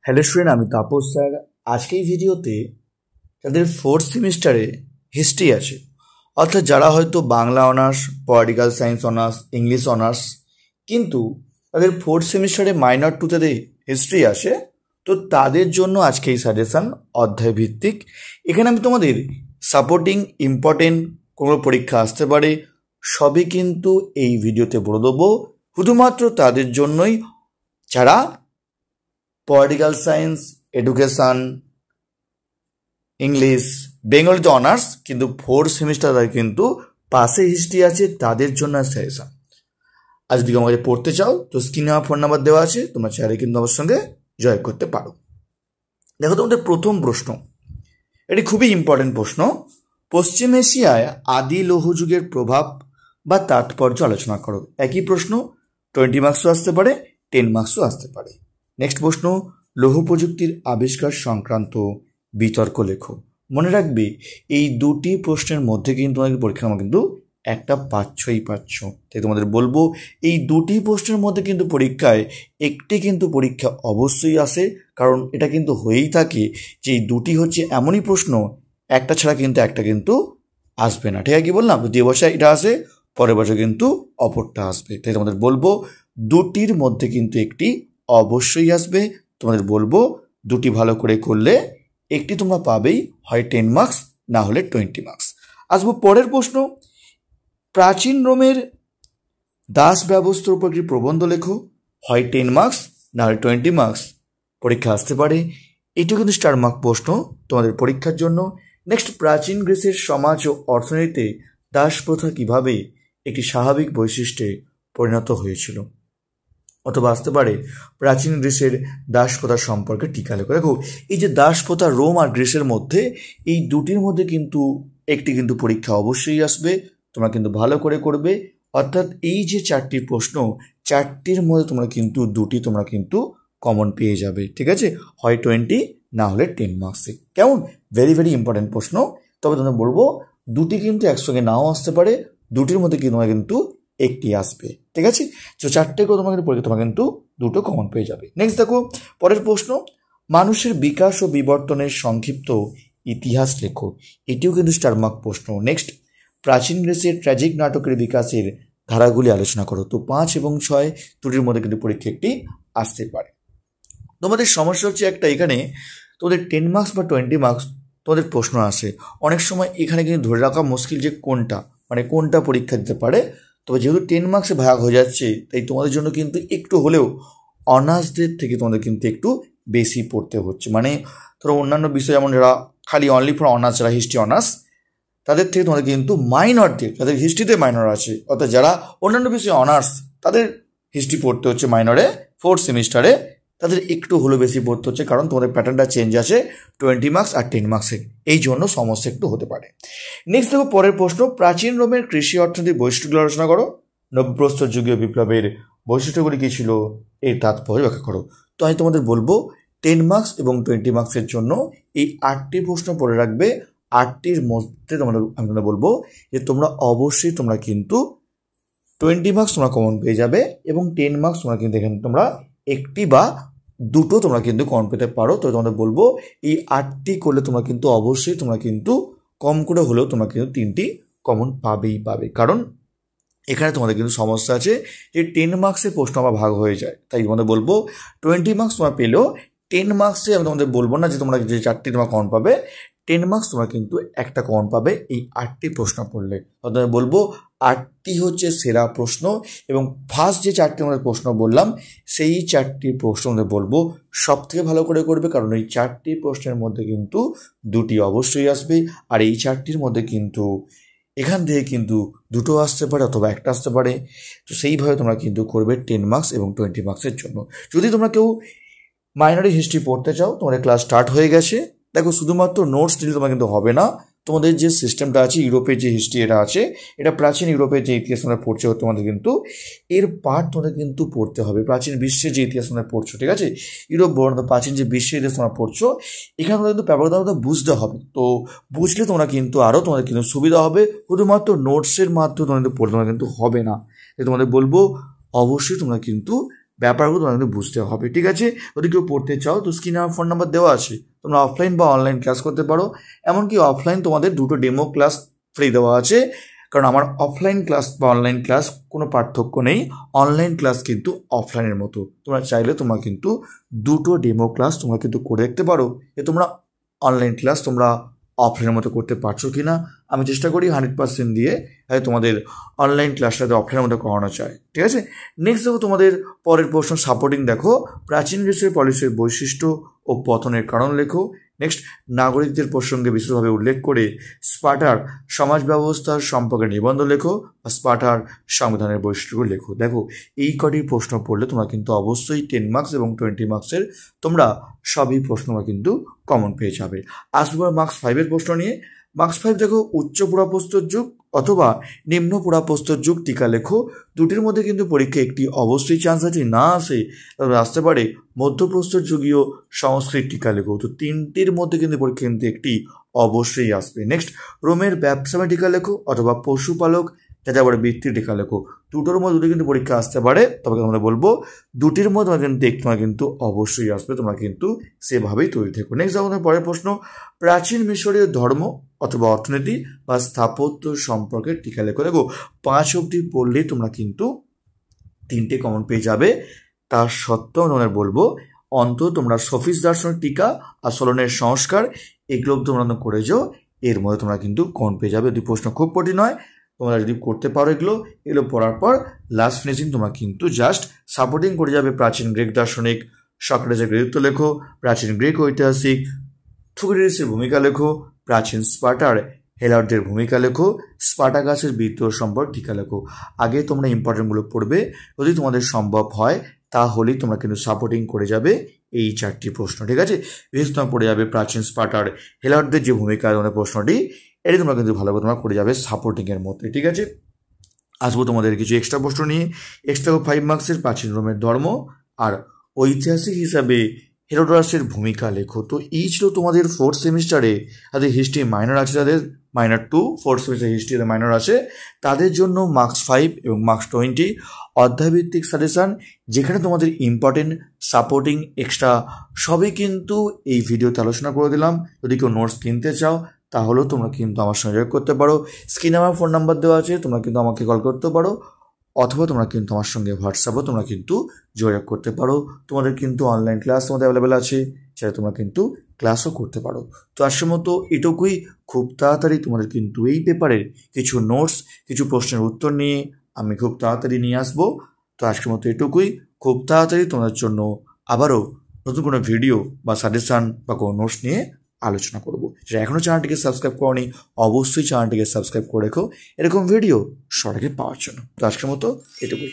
Hello student, আমি Tapas sir. আজকে এই ভিডিওতে যাদের ফোর্থ সেমিস্টারে হিস্ট্রি আছে, অর্থাৎ যারা হয়তো Bangla honours, political science honours, English honours, কিন্তু তাদের ফোর্থ সেমিস্টারে মাইনর টুতে হিস্ট্রি আসে, তো তাদের জন্য আজকে এই সাজেশান অধ্যায় ভিত্তিক। এখানে আমি তোমাদের সাপোর্টিং ইম্পর্টেন্ট কোনো পরীক্ষা আসতে পারে সবই কিন্তু এই ভিডিওতে বলে দেবো, শুধুমাত্র তাদের জন্যই যারা পলিটিক্যাল সায়েন্স, এডুকেশান, ইংলিশ, বেঙ্গলিতে অনার্স, কিন্তু ফোর্থ সেমিস্টার কিন্তু পাশে হিস্ট্রি আছে, তাদের জন্য সাজেশন। আজ যদি আমাকে পড়তে চাও তো স্ক্রিনে আমার ফোন নাম্বার দেওয়া আছে, তোমরা চাইলে কিন্তু আমার সঙ্গে জয়েন করতে পারো। দেখো, তোমাদের প্রথম প্রশ্ন, এটি খুবই ইম্পর্টেন্ট প্রশ্ন। পশ্চিম এশিয়ায় আদি লৌহ যুগের প্রভাব বা তাৎপর্য আলোচনা করো। একই প্রশ্ন, 20 মার্কসও আসতে পারে, 10 মার্কসও আসতে পারে। নেক্সট প্রশ্ন, লৌহ প্রযুক্তির আবিষ্কার সংক্রান্ত বিতর্ক লেখো। মনে রাখবে, এই দুটি প্রশ্নের মধ্যে কিন্তু তোমাদের পরীক্ষা আমার কিন্তু একটা পাচ্ছই পাচ্ছ। তাই তোমাদের বলবো, এই দুটি প্রশ্নের মধ্যে কিন্তু পরীক্ষায় একটি কিন্তু পরীক্ষা অবশ্যই আসে, কারণ এটা কিন্তু হয়েই থাকে যে এই দুটি হচ্ছে এমনই প্রশ্ন, একটা ছাড়া কিন্তু একটা কিন্তু আসবে না। ঠিক আছে, কি বললাম? যে বছর এটা আসে, পরের বছর কিন্তু অপরটা আসবে। তাই তোমাদের বলবো দুটির মধ্যে কিন্তু একটি অবশ্যই আসবে। তোমাদের বলবো দুটি ভালো করে করলে একটি তোমরা পাবেই, হয় 10 মার্কস, না হলে 20 মার্কস। আসবো পরের প্রশ্ন, প্রাচীন রোমের দাস ব্যবস্থার উপর একটি প্রবন্ধ লেখো। হয় 10 মার্কস, না হলে 20 মার্কস পরীক্ষা আসতে পারে। এটিও কিন্তু স্টার মার্ক প্রশ্ন তোমাদের পরীক্ষার জন্য। নেক্সট, প্রাচীন গ্রিসের সমাজ ও অর্থনীতিতে দাস প্রথা কিভাবে একটি স্বাভাবিক বৈশিষ্ট্যে পরিণত হয়েছিল। অথবা আসতে পারে প্রাচীন গ্রিসের দাস প্রথা সম্পর্কে টিকা লেখো। দেখো, এই যে দাস প্রথা রোম আর গ্রিসের মধ্যে, এই দুটির মধ্যে কিন্তু একটি কিন্তু পরীক্ষা অবশ্যই আসবে, তোমরা কিন্তু ভালো করে করবে। অর্থাৎ এই যে চারটি প্রশ্ন, চারটির মধ্যে তোমরা কিন্তু দুটি তোমরা কিন্তু কমন পেয়ে যাবে। ঠিক আছে, হয় 20, না হলে 10 মার্কসে। কেমন? ভেরি ভেরি ইম্পর্টেন্ট প্রশ্ন। তবে তোমরা বলবো দুটি কিন্তু একসঙ্গে নাও আসতে পারে, দুটির মধ্যে কিন্তু তোমরা কিন্তু একটি আসবে। ঠিক আছে, তো চারটে করে তোমাকে পরীক্ষা তোমরা কিন্তু দুটো কমন পেয়ে যাবে। নেক্সট দেখো, পরের প্রশ্ন, মানুষের বিকাশ ও বিবর্তনের সংক্ষিপ্ত ইতিহাস লেখো। এটিও কিন্তু স্টার মার্ক প্রশ্ন। নেক্সট, প্রাচীন গ্রিসের ট্র্যাজিক নাটকের বিকাশের ধারাগুলি আলোচনা করো। তো 5 এবং 6 দুটির মধ্যে কিন্তু পরীক্ষা একটি আসতে পারে। তোমাদের সমস্যা হচ্ছে একটা, এখানে তোমাদের 10 মার্কস বা 20 মার্কস তোমাদের প্রশ্ন আসে, অনেক সময় এখানে কিন্তু ধরে রাখা মুশকিল যে কোনটা, মানে কোনটা পরীক্ষা দিতে পারে। তবে যেহেতু 10 মার্কসে ভাগ হয়ে যাচ্ছে, তাই তোমাদের জন্য কিন্তু একটু হলেও অনার্সদের থেকে তোমাদের কিন্তু একটু বেশি পড়তে হচ্ছে। মানে ধরো অন্যান্য বিষয় যেমন যারা খালি অনলি ফর অনার্স, যারা হিস্ট্রি অনার্স, তাদের থেকে তোমাদের কিন্তু মাইনরদের, যাদের হিস্ট্রিতে মাইনর আছে, অর্থাৎ যারা অন্যান্য বিষয়ে অনার্স, তাদের হিস্ট্রি পড়তে হচ্ছে মাইনরে ফোর্থ সেমিস্টারে, তাদের একটু হলেও বেশি পড়তে হচ্ছে, কারণ তোমাদের প্যাটার্নটা চেঞ্জ আছে 20 মার্কস আর 10 মার্কসের, এই জন্য সমস্যা একটু হতে পারে। নেক্সট দেখো, পরের প্রশ্ন, প্রাচীন রোমের কৃষি অর্থনৈতিক বৈশিষ্ট্যগুলো আলোচনা করো। নব্যপ্রস্তর যুগীয় বিপ্লবের বৈশিষ্ট্যগুলি কী ছিল, এর তাৎপর্য ব্যাখ্যা করো। তো আমি তোমাদের বলবো 10 মার্কস এবং 20 মার্কসের জন্য এই 8টি প্রশ্ন পড়ে রাখবে। 8টির মধ্যে আমি তোমরা বলবো যে তোমরা অবশ্যই তোমরা কিন্তু 20 মার্কস তোমরা কমন পেয়ে যাবে, এবং 10 মার্কস তোমরা কিন্তু এখানে তোমরা একটি বা দুটো তোমরা কিন্তু কমন পেতে পারো। তো তোমাদের বলবো এই 8টি করলে তোমরা কিন্তু অবশ্যই তোমরা কিন্তু কম করে হলেও তোমরা কিন্তু 3টি কমন পাবেই পাবে, কারণ এখানে তোমাদের কিন্তু সমস্যা আছে যে 10 মার্কসের প্রশ্ন আমার ভাগ হয়ে যায়। তাই তোমাদের বলবো 20 মার্কস তোমরা পেলেও 10 মার্কসে আমি তোমাদের বলবো না যে তোমরা যে 4টি তোমরা কমন পাবে, 10 মার্কস তোমরা কিন্তু একটা কমন পাবে এই 8টি প্রশ্ন পড়লে। তোমাদের বলবো 8টি হচ্ছে সেরা প্রশ্ন, এবং ফার্স্ট যে 4টি আমাদের প্রশ্ন বললাম, সেই 4টি প্রশ্ন আমাদের বলবো সব থেকে ভালো করে করবে, কারণ এই 4টি প্রশ্নের মধ্যে কিন্তু দুটি অবশ্যই আসবে, আর এই 4টির মধ্যে কিন্তু এখান থেকে কিন্তু দুটো আসতে পারে অথবা একটা আসতে পারে। তো সেইভাবে তোমরা কিন্তু করবে 10 মার্কস এবং 20 মার্কসের জন্য। যদি তোমরা কেউ মাইনরি হিস্ট্রি পড়তে চাও, তোমাদের ক্লাস স্টার্ট হয়ে গেছে। দেখো, শুধুমাত্র নোটস দিলে তোমার কিন্তু হবে না, তোমাদের যে সিস্টেমটা আছে, ইউরোপের যে হিস্ট্রি এটা আছে, এটা প্রাচীন ইউরোপের যে ইতিহাস তোমরা পড়ছো, তোমাদের কিন্তু এর পার্ট তোমাদের কিন্তু পড়তে হবে। প্রাচীন বিশ্বের যে ইতিহাস তোমরা পড়ছো, ঠিক আছে, ইউরোপ বর্ণ প্রাচীন যে বিশ্বের ইতিহাস তোমরা পড়ছো, এখানে তোমাদের কিন্তু ব্যাপারটা বুঝতে হবে। তো বুঝলে তোমরা কিন্তু আরও তোমাদের কিন্তু সুবিধা হবে। শুধুমাত্র নোটসের মাধ্যমে তোমাদের পড়তে তোমরা কিন্তু হবে না। তোমাদের বলবো অবশ্যই তোমরা কিন্তু ব্যাপারগুলো তোমার কিন্তু বুঝতে হবে, ঠিক আছে? যদি কেউ পড়তে চাও তো স্ক্রিনে আমার ফোন নাম্বার দেওয়া আছে, তোমরা অফলাইন বা অনলাইন ক্লাস করতে পারো। এমনকি অফলাইন তোমাদের দুটো ডেমো ক্লাস ফ্রি দেওয়া আছে, কারণ আমার অফলাইন ক্লাস বা অনলাইন ক্লাস কোনো পার্থক্য নেই। অনলাইন ক্লাস কিন্তু অফলাইনের মতো, তোমরা চাইলে তোমরা কিন্তু দুটো ডেমো ক্লাস তোমরা কিন্তু করে দেখতে পারো যে তোমরা অনলাইন ক্লাস তোমরা অফলাইনের মতো করতে পারছো কি না। আমি চেষ্টা করি 100% দিয়ে তোমাদের অনলাইন ক্লাসটাতে অফলাইনের মতো করানো চায়, ঠিক আছে? নেক্সট দেখো তোমাদের পরের প্রশ্ন সাপোর্টিং। দেখো, প্রাচীন গ্রিসের পলিসির বৈশিষ্ট্য ও পতনের কারণ লেখো। নেক্সট, নাগরিকদের প্রসঙ্গে বিশেষভাবে উল্লেখ করে স্পার্টার সমাজ ব্যবস্থার সম্পর্কে নিবন্ধ লেখো বা স্পার্টার সংবিধানের বৈশিষ্ট্যগুলো লেখো। দেখো, এই কটি প্রশ্ন পড়লে তোমরা কিন্তু অবশ্যই 10 মার্কস এবং 20 মার্কসের তোমরা সবই প্রশ্ন কিন্তু কমন পেয়ে যাবে। আসবো মার্কস 5-এর প্রশ্ন নিয়ে। মার্কস 5 দেখো, উচ্চ পুরাপ্রস্তর যুগ অথবা নিম্ন পুরাপ্রস্তর যুগ টিকা লেখো। দুটির মধ্যে কিন্তু পরীক্ষা একটি অবশ্যই চান্স আছে, না আসে তবে আসতে পারে মধ্যপ্রস্তর যুগীয় সংস্কৃত টিকা লেখো। তো তিনটির মধ্যে কিন্তু পরীক্ষা কিন্তু একটি অবশ্যই আসবে। নেক্সট, রোমের ব্যবসায় টিকা লেখো অথবা পশুপালক যাযাবরের বৃত্তির টিকা লেখো। দুটোর মধ্যে দুটো কিন্তু পরীক্ষা আসতে পারে, তবে আমরা বলবো দুটির মধ্যে তোমরা কিন্তু একটু কিন্তু অবশ্যই আসবে, তোমরা কিন্তু সেভাবেই তৈরি থেকো। নেক্সট আমাদের পরের প্রশ্ন, প্রাচীন মিশরীয় ধর্ম অথবা অর্থনীতি বা স্থাপত্য সম্পর্কে টিকা লেখো। দেখো, 5 অবধি পড়লেই তোমরা কিন্তু 3টে কমন পেয়ে যাবে। তার সত্ত্বেও তোমাদের বলবো অন্তত তোমরা সফিস দার্শনিক টিকা আর সলনের সংস্কার এগুলো তোমরা করে যাও, এর মধ্যে তোমরা কিন্তু কমন পেয়ে যাবে। যদি প্রশ্ন খুব কঠিন হয় তোমরা যদি করতে পারো এগুলো পড়ার পর লাস্ট ফিনিশিং তোমরা কিন্তু জাস্ট সাপোর্টিং করে যাবে। প্রাচীন গ্রিক দার্শনিক সক্রেটিসের কৃতিত্ব লেখো, প্রাচীন গ্রিক ঐতিহাসিক থুকিডিডাসের ভূমিকা লেখো, প্রাচীন স্পার্টার হেলারদের ভূমিকা লেখো, স্পার্টাকাসের বিদ্রোহ সম্পর্কে টিকা লেখো। আগে তোমরা ইম্পর্টেন্টগুলো পড়বে, যদি তোমাদের সম্ভব হয় তাহলেই তোমরা কিন্তু সাপোর্টিং করে যাবে এই 4টি প্রশ্ন, ঠিক আছে? বিশেষ তোমরা পড়ে যাবে প্রাচীন স্পার্টার হেলারদের যে ভূমিকা তোমাদের প্রশ্নটি, এটি তোমরা কিন্তু ভালো করে তোমরা করে যাবে সাপোর্টিংয়ের মধ্যে, ঠিক আছে? আসবো তোমাদের কিছু এক্সট্রা প্রশ্ন নিয়ে। এক্সট্রা 5 মার্কসের প্রাচীন রোমের ধর্ম আর ঐতিহাসিক হিসাবে হেরোডোটাসের ভূমিকা লেখো। তো এই ছিল তোমাদের 4th সেমিস্টারে তাদের হিস্ট্রি মাইনর আছে, তাদের মাইনর 2 4th সেমিস্টার হিস্ট্রিতে মাইনর আছে, তাদের জন্য মার্কস 5 এবং মার্কস 20 অধ্যায়ভিত্তিক সাজেশান, যেখানে তোমাদের ইম্পর্টেন্ট সাপোর্টিং এক্সট্রা সবই কিন্তু এই ভিডিওতে আলোচনা করে দিলাম। যদি কেউ নোটস কিনতে চাও তাহলেও তোমরা কিন্তু আমার সঙ্গে যোগাযোগ করতে পারো। স্ক্রিনে আমার ফোন নাম্বার দেওয়া আছে, তোমরা কিন্তু আমাকে কল করতে পারো, অথবা তোমরা কিন্তু আমার সঙ্গে হোয়াটসঅ্যাপও তোমরা কিন্তু যোগাযোগ করতে পারো। তোমাদের কিন্তু অনলাইন ক্লাস তোমাদের অ্যাভেলেবেল আছে, সেটা তোমরা কিন্তু ক্লাসও করতে পারো। তো আজকের মতো এটুকুই। খুব তাড়াতাড়ি তোমাদের কিন্তু এই পেপারের কিছু নোটস, কিছু প্রশ্নের উত্তর নিয়ে আমি খুব তাড়াতাড়ি নিয়ে আসবো। তো আজকের মতো এটুকুই। খুব তাড়াতাড়ি তোমাদের জন্য আবারও নতুন কোনো ভিডিও বা সাজেশান বা কোনো নোটস নিয়ে আলোচনা করবো। যারা এখনও চ্যানেলটিকে সাবস্ক্রাইব করোনি অবশ্যই চ্যানেলটিকে সাবস্ক্রাইব করে রেখো এরকম ভিডিও সবার আগে পাওয়ার জন্য। তো আজকের মতো এটুকুই।